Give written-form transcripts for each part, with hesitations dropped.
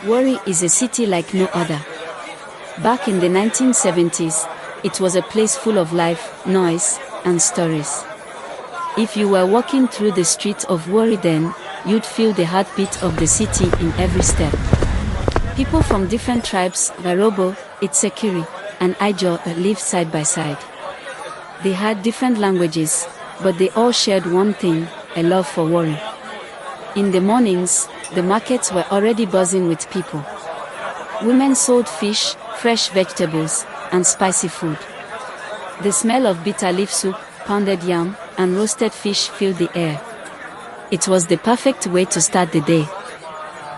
Warri is a city like no other. Back in the 1970s, it was a place full of life, noise, and stories. If you were walking through the streets of Warri then, you'd feel the heartbeat of the city in every step. People from different tribes, Garobo, Itsekiri, and Ijaw, lived side by side. They had different languages, but they all shared one thing, a love for Warri. In the mornings, the markets were already buzzing with people. Women sold fish, fresh vegetables, and spicy food. The smell of bitter leaf soup, pounded yam, and roasted fish filled the air. It was the perfect way to start the day.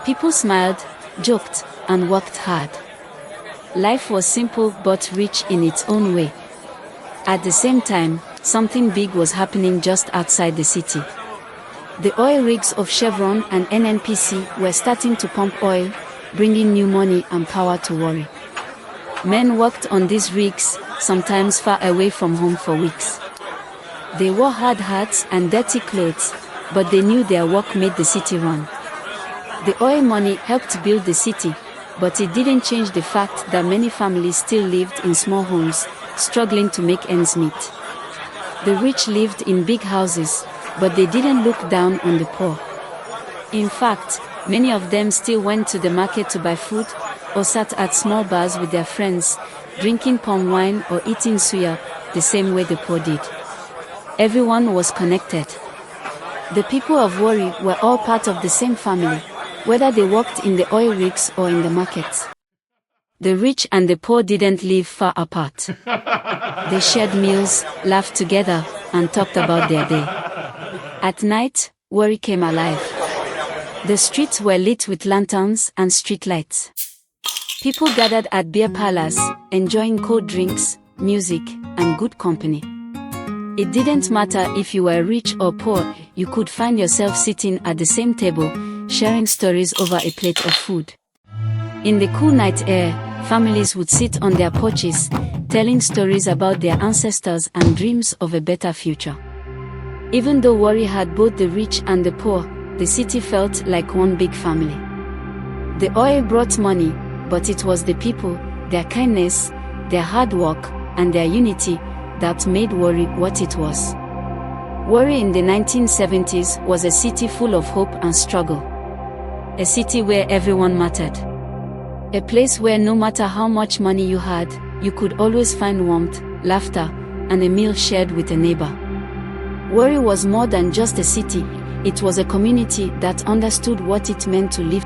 People smiled, joked, and worked hard. Life was simple but rich in its own way. At the same time, something big was happening just outside the city. The oil rigs of Chevron and NNPC were starting to pump oil, bringing new money and power to Warri. Men worked on these rigs, sometimes far away from home for weeks. They wore hard hats and dirty clothes, but they knew their work made the city run. The oil money helped build the city, but it didn't change the fact that many families still lived in small homes, struggling to make ends meet. The rich lived in big houses, but they didn't look down on the poor. In fact, many of them still went to the market to buy food, or sat at small bars with their friends, drinking palm wine or eating suya, the same way the poor did. Everyone was connected. The people of Warri were all part of the same family, whether they worked in the oil rigs or in the markets. The rich and the poor didn't live far apart. They shared meals, laughed together, and talked about their day. At night, Warri came alive. The streets were lit with lanterns and street lights. People gathered at beer parlors, enjoying cold drinks, music, and good company. It didn't matter if you were rich or poor, you could find yourself sitting at the same table, sharing stories over a plate of food. In the cool night air, families would sit on their porches, telling stories about their ancestors and dreams of a better future. Even though Warri had both the rich and the poor, the city felt like one big family. The oil brought money, but it was the people, their kindness, their hard work, and their unity that made Warri what it was. Warri in the 1970s was a city full of hope and struggle. A city where everyone mattered. A place where no matter how much money you had, you could always find warmth, laughter, and a meal shared with a neighbor. Warri was more than just a city, it was a community that understood what it meant to live